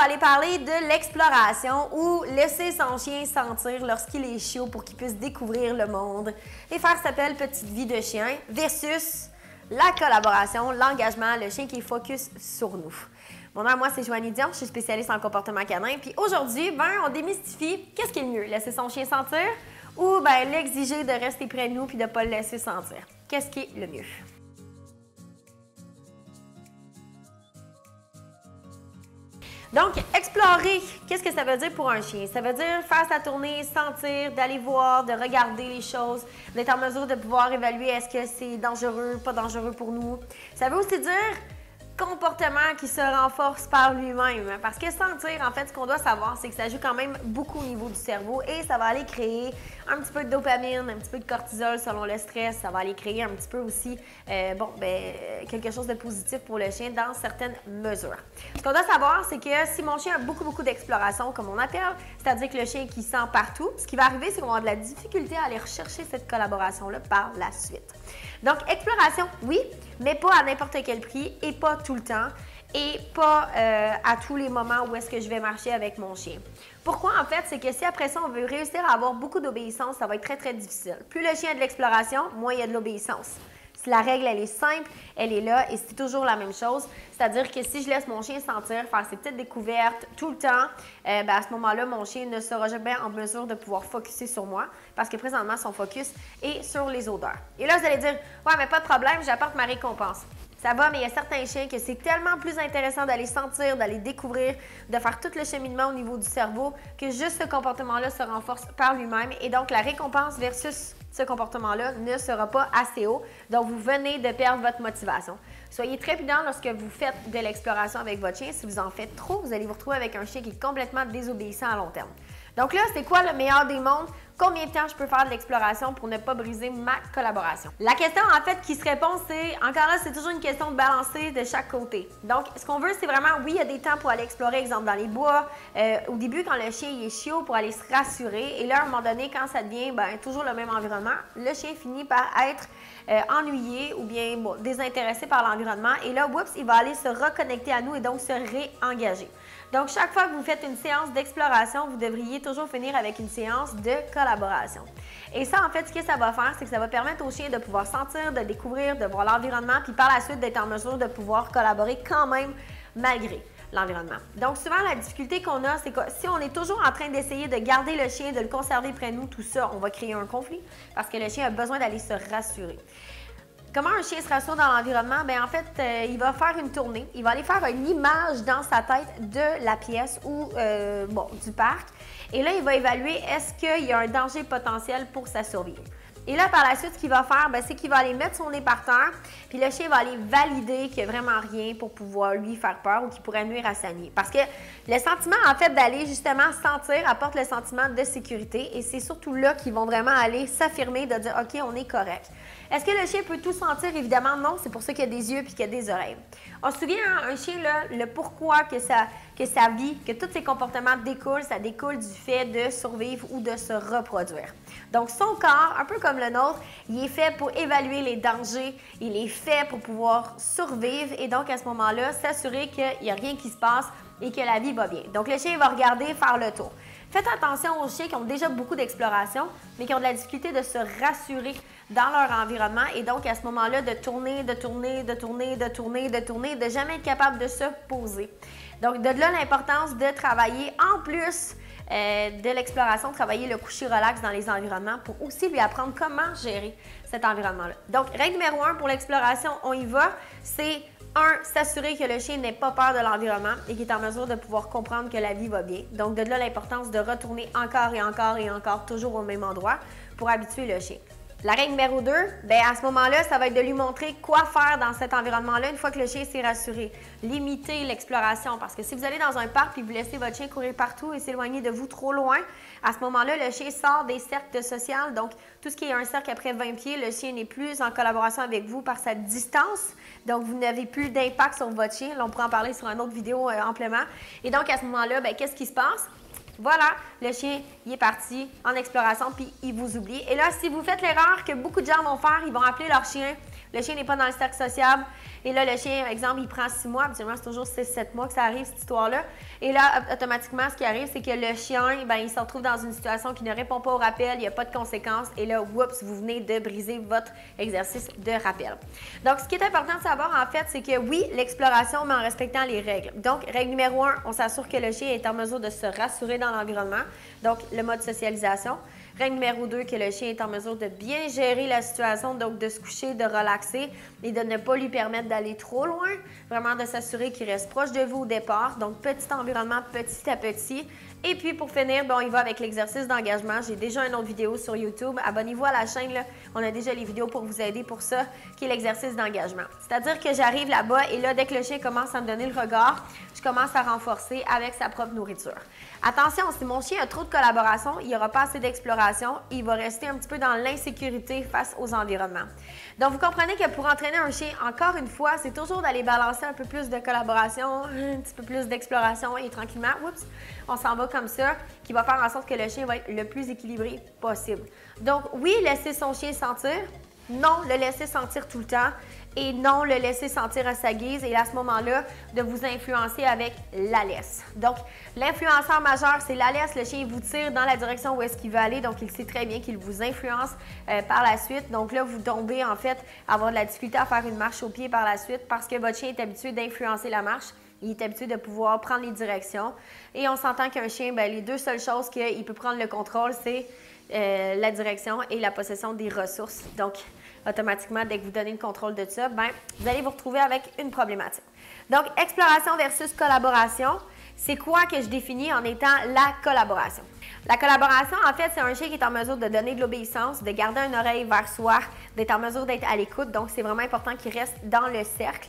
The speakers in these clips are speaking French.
va aller parler de l'exploration ou laisser son chien sentir lorsqu'il est chiot pour qu'il puisse découvrir le monde et faire sa belle petite vie de chien versus la collaboration, l'engagement, le chien qui est focus sur nous. Mon nom, moi, c'est Joanie Dion, je suis spécialiste en comportement canin. Puis aujourd'hui, on démystifie qu'est-ce qui est le mieux, laisser son chien sentir ou l'exiger de rester près de nous puis de ne pas le laisser sentir. Qu'est-ce qui est le mieux? Donc, explorer, qu'est-ce que ça veut dire pour un chien? Ça veut dire faire sa tournée, sentir, d'aller voir, de regarder les choses, d'être en mesure de pouvoir évaluer est-ce que c'est dangereux, pas dangereux pour nous. Ça veut aussi dire comportement qui se renforce par lui-même. Parce que sentir, en fait, ce qu'on doit savoir, c'est que ça joue quand même beaucoup au niveau du cerveau et ça va aller créer un petit peu de dopamine, un petit peu de cortisol selon le stress. Ça va aller créer un petit peu aussi, quelque chose de positif pour le chien dans certaines mesures. Ce qu'on doit savoir, c'est que si mon chien a beaucoup d'exploration, comme on appelle, c'est-à-dire que le chien qui sent partout, ce qui va arriver, c'est qu'on va avoir de la difficulté à aller rechercher cette collaboration-là par la suite. Donc, exploration, oui, mais pas à n'importe quel prix et pas tout le temps et pas à tous les moments où est-ce que je vais marcher avec mon chien. Pourquoi, en fait? C'est que si après ça, on veut réussir à avoir beaucoup d'obéissance, ça va être très difficile. Plus le chien a de l'exploration, moins il y a de l'obéissance. Si la règle, elle est simple, elle est là et c'est toujours la même chose. C'est-à-dire que si je laisse mon chien sentir, faire ses petites découvertes tout le temps, à ce moment-là, mon chien ne sera jamais en mesure de pouvoir focusser sur moi parce que présentement, son focus est sur les odeurs. Et là, vous allez dire, ouais, mais pas de problème, j'apporte ma récompense. Ça va, mais il y a certains chiens que c'est tellement plus intéressant d'aller sentir, d'aller découvrir, de faire tout le cheminement au niveau du cerveau que juste ce comportement-là se renforce par lui-même. Et donc, la récompense versus ce comportement-là ne sera pas assez haut. Donc, vous venez de perdre votre motivation. Soyez très prudent lorsque vous faites de l'exploration avec votre chien. Si vous en faites trop, vous allez vous retrouver avec un chien qui est complètement désobéissant à long terme. Donc là, c'est quoi le meilleur des mondes? Combien de temps je peux faire de l'exploration pour ne pas briser ma collaboration? La question, en fait, qui se répond, c'est, encore là, c'est toujours une question de balancer de chaque côté. Donc, ce qu'on veut, c'est vraiment, oui, il y a des temps pour aller explorer, exemple, dans les bois, au début, quand le chien il est chiot, pour aller se rassurer. Et là, à un moment donné, quand ça devient toujours le même environnement, le chien finit par être ennuyé ou bien désintéressé par l'environnement. Et là, oups, il va aller se reconnecter à nous et donc se réengager. Donc, chaque fois que vous faites une séance d'exploration, vous devriez toujours finir avec une séance de collaboration. Et ça, en fait, ce que ça va faire, c'est que ça va permettre au chien de pouvoir sentir, de découvrir, de voir l'environnement, puis par la suite d'être en mesure de pouvoir collaborer quand même malgré l'environnement. Donc, souvent, la difficulté qu'on a, c'est que si on est toujours en train d'essayer de garder le chien, de le conserver près de nous, tout ça, on va créer un conflit parce que le chien a besoin d'aller se rassurer. Comment un chien se rassure dans l'environnement? Bien, en fait, il va faire une tournée. Il va aller faire une image dans sa tête de la pièce ou du parc. Et là, il va évaluer est-ce qu'il y a un danger potentiel pour sa survie. Et là, par la suite, ce qu'il va faire, c'est qu'il va aller mettre son nez par terre, puis le chien va aller valider qu'il n'y a vraiment rien pour pouvoir lui faire peur ou qui pourrait nuire à sa nuit. Parce que le sentiment, en fait, d'aller justement sentir apporte le sentiment de sécurité et c'est surtout là qu'ils vont vraiment aller s'affirmer, de dire « OK, on est correct ». Est-ce que le chien peut tout sentir? Évidemment, non. C'est pour ça qu'il y a des yeux et qu'il y a des oreilles. On se souvient, un chien, là, le pourquoi que sa vie, que tous ses comportements découlent, ça découle du fait de survivre ou de se reproduire. Donc, son corps, un peu comme le nôtre, il est fait pour évaluer les dangers, il est fait pour pouvoir survivre et donc, à ce moment-là, s'assurer qu'il n'y a rien qui se passe et que la vie va bien. Donc, le chien va regarder, faire le tour. Faites attention aux chiens qui ont déjà beaucoup d'exploration, mais qui ont de la difficulté de se rassurer dans leur environnement et donc à ce moment-là de tourner, de jamais être capable de se poser. Donc de là l'importance de travailler en plus de l'exploration, travailler le coucher relax dans les environnements pour aussi lui apprendre comment gérer cet environnement-là. Donc règle numéro 1 pour l'exploration, on y va, c'est 1. S'assurer que le chien n'ait pas peur de l'environnement et qu'il est en mesure de pouvoir comprendre que la vie va bien. Donc, de là l'importance de retourner encore et encore toujours au même endroit pour habituer le chien. La règle numéro 2, à ce moment-là, ça va être de lui montrer quoi faire dans cet environnement-là une fois que le chien s'est rassuré. Limiter l'exploration parce que si vous allez dans un parc et vous laissez votre chien courir partout et s'éloigner de vous trop loin, à ce moment-là, le chien sort des cercles sociaux. Donc, tout ce qui est un cercle après 20 pieds, le chien n'est plus en collaboration avec vous par sa distance. Donc, vous n'avez plus d'impact sur votre chien. Là, on pourra en parler sur une autre vidéo amplement. Et donc, à ce moment-là, qu'est-ce qui se passe? Voilà, le chien, il est parti en exploration puis il vous oublie. Et là, si vous faites l'erreur que beaucoup de gens vont faire, ils vont appeler leur chien Le chien n'est pas dans le cercle sociable. Et là, le chien, par exemple, il prend 6 mois. Habituellement, c'est toujours 6-7 mois que ça arrive, cette histoire-là. Et là, automatiquement, ce qui arrive, c'est que le chien, ben, il se retrouve dans une situation qui ne répond pas au rappel, il n'y a pas de conséquences. Et là, oups, vous venez de briser votre exercice de rappel. Donc, ce qui est important de savoir, en fait, c'est que oui, l'exploration, mais en respectant les règles. Donc, règle numéro 1, on s'assure que le chien est en mesure de se rassurer dans l'environnement. Donc, le mode socialisation. Règle numéro 2, que le chien est en mesure de bien gérer la situation, donc de se coucher, de relaxer et de ne pas lui permettre d'aller trop loin. Vraiment de s'assurer qu'il reste proche de vous au départ. Donc, petit environnement, petit à petit. Et puis, pour finir, bon, il va avec l'exercice d'engagement. J'ai déjà une autre vidéo sur YouTube. Abonnez-vous à la chaîne, là. On a déjà les vidéos pour vous aider pour ça, qui est l'exercice d'engagement. C'est-à-dire que j'arrive là-bas et là, dès que le chien commence à me donner le regard, je commence à renforcer avec sa propre nourriture. Attention, si mon chien a trop de collaboration, il n'y aura pas assez d'exploration, il va rester un petit peu dans l'insécurité face aux environnements. Donc, vous comprenez que pour entraîner un chien, encore une fois, c'est toujours d'aller balancer un peu plus de collaboration, un petit peu plus d'exploration et tranquillement, oups, on s'en va comme ça, qui va faire en sorte que le chien va être le plus équilibré possible. Donc, oui, laisser son chien sentir, non, le laisser sentir tout le temps et non, le laisser sentir à sa guise et à ce moment-là, de vous influencer avec la laisse. Donc, l'influenceur majeur, c'est la laisse. Le chien, il vous tire dans la direction où est-ce qu'il veut aller, donc il sait très bien qu'il vous influence par la suite. Donc là, vous tombez en fait à avoir de la difficulté à faire une marche au pied par la suite parce que votre chien est habitué d'influencer la marche. Il est habitué de pouvoir prendre les directions. Et on s'entend qu'un chien, bien, les deux seules choses qu'il peut prendre le contrôle, c'est la direction et la possession des ressources. Donc, automatiquement, dès que vous donnez le contrôle de ça, bien, vous allez vous retrouver avec une problématique. Donc, exploration versus collaboration, c'est quoi que je définis en étant la collaboration? La collaboration, en fait, c'est un chien qui est en mesure de donner de l'obéissance, de garder une oreille vers soi, d'être en mesure d'être à l'écoute. Donc, c'est vraiment important qu'il reste dans le cercle.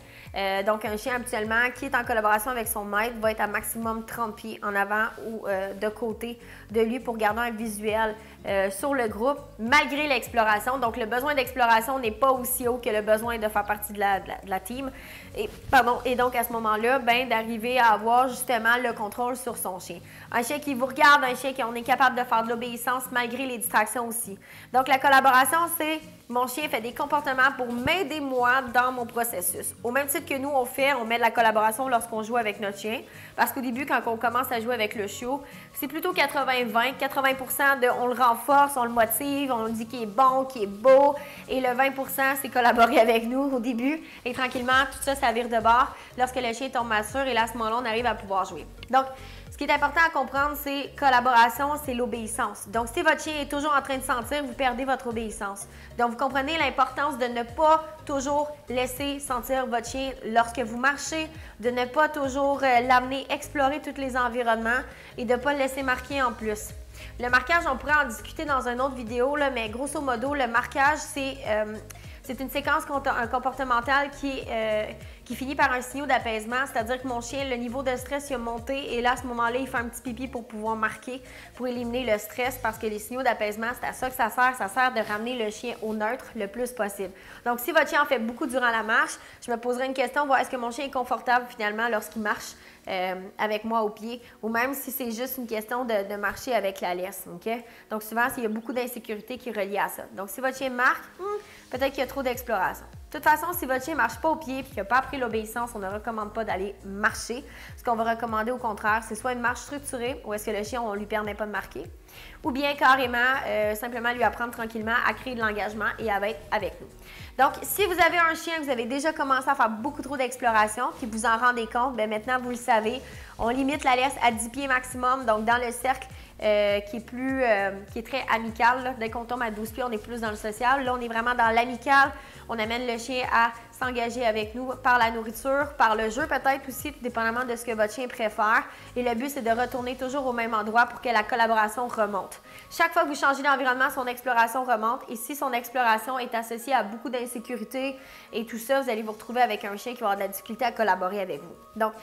Donc, un chien habituellement qui est en collaboration avec son maître va être à maximum 30 pieds en avant ou de côté de lui pour garder un visuel sur le groupe, malgré l'exploration. Donc, le besoin d'exploration n'est pas aussi haut que le besoin de faire partie de la team. Et donc, à ce moment-là, ben, d'arriver à avoir justement le contrôle sur son chien. Un chien qui vous regarde, un chien qu'on est capable de faire de l'obéissance malgré les distractions aussi. Donc, la collaboration, c'est mon chien fait des comportements pour m'aider moi dans mon processus. Au même titre que nous, on met de la collaboration lorsqu'on joue avec notre chien. Parce qu'au début, quand on commence à jouer avec le chiot, c'est plutôt 80-20. 80% de on le renforce, on le motive, on lui dit qu'il est bon, qu'il est beau. Et le 20%, c'est collaborer avec nous au début. Et tranquillement, tout ça, ça vire de bord lorsque le chien tombe mature. Et là, à ce moment-là, on arrive à pouvoir jouer. Donc, ce qui est important à comprendre, c'est collaboration, c'est l'obéissance. Donc, si votre chien est toujours en train de sentir, vous perdez votre obéissance. Donc, vous comprenez l'importance de ne pas toujours laisser sentir votre chien lorsque vous marchez, de ne pas toujours l'amener explorer tous les environnements et de ne pas le laisser marquer en plus. Le marquage, on pourrait en discuter dans une autre vidéo, là, mais grosso modo, le marquage, c'est une séquence comportementale qui finit par un signal d'apaisement, c'est-à-dire que mon chien, le niveau de stress il a monté et là, à ce moment-là, il fait un petit pipi pour pouvoir marquer, pour éliminer le stress parce que les signaux d'apaisement, c'est à ça que ça sert de ramener le chien au neutre le plus possible. Donc, si votre chien en fait beaucoup durant la marche, je me poserai une question, voir est-ce que mon chien est confortable finalement lorsqu'il marche avec moi au pied ou même si c'est juste une question de marcher avec la laisse, OK? Donc, souvent, il y a beaucoup d'insécurité qui est reliée à ça. Donc, si votre chien marque, peut-être qu'il y a trop d'exploration. De toute façon, si votre chien ne marche pas au pied et qu'il n'a pas appris l'obéissance, on ne recommande pas d'aller marcher. Ce qu'on va recommander au contraire, c'est soit une marche structurée où est-ce que le chien, on ne lui permet pas de marquer, ou bien carrément, simplement lui apprendre tranquillement à créer de l'engagement et à être avec nous. Donc, si vous avez un chien, vous avez déjà commencé à faire beaucoup trop d'exploration, puis vous en rendez compte, bien maintenant, vous le savez, on limite la laisse à 10 pieds maximum, donc dans le cercle qui est très amical. Là. Dès qu'on tombe à 12 pieds, on est plus dans le social. Là, on est vraiment dans l'amical. On amène le chien à s'engager avec nous par la nourriture, par le jeu peut-être aussi, tout dépendamment de ce que votre chien préfère. Et le but, c'est de retourner toujours au même endroit pour que la collaboration remonte. Chaque fois que vous changez d'environnement, son exploration remonte. Et si son exploration est associée à beaucoup d'insécurité et tout ça, vous allez vous retrouver avec un chien qui va avoir de la difficulté à collaborer avec vous. Donc,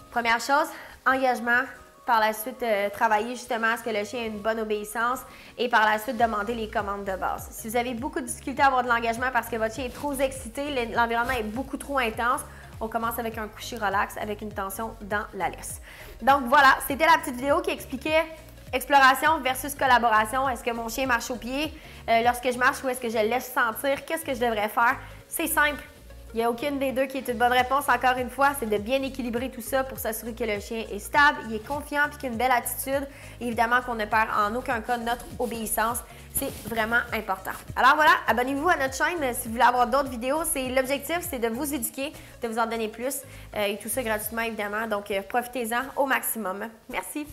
première chose, engagement. Par la suite, travailler justement à ce que le chien ait une bonne obéissance et par la suite, demander les commandes de base. Si vous avez beaucoup de difficultés à avoir de l'engagement parce que votre chien est trop excité, l'environnement est beaucoup trop intense, on commence avec un coucher relax avec une tension dans la laisse. Donc voilà, c'était la petite vidéo qui expliquait Exploration versus collaboration. Est-ce que mon chien marche au pied lorsque je marche ou est-ce que je le laisse sentir? Qu'est-ce que je devrais faire? C'est simple. Il n'y a aucune des deux qui est une bonne réponse. Encore une fois, c'est de bien équilibrer tout ça pour s'assurer que le chien est stable, il est confiant et qu'il a une belle attitude. Et évidemment qu'on ne perd en aucun cas notre obéissance. C'est vraiment important. Alors voilà, abonnez-vous à notre chaîne si vous voulez avoir d'autres vidéos. L'objectif, c'est de vous éduquer, de vous en donner plus et tout ça gratuitement évidemment. Donc profitez-en au maximum. Merci.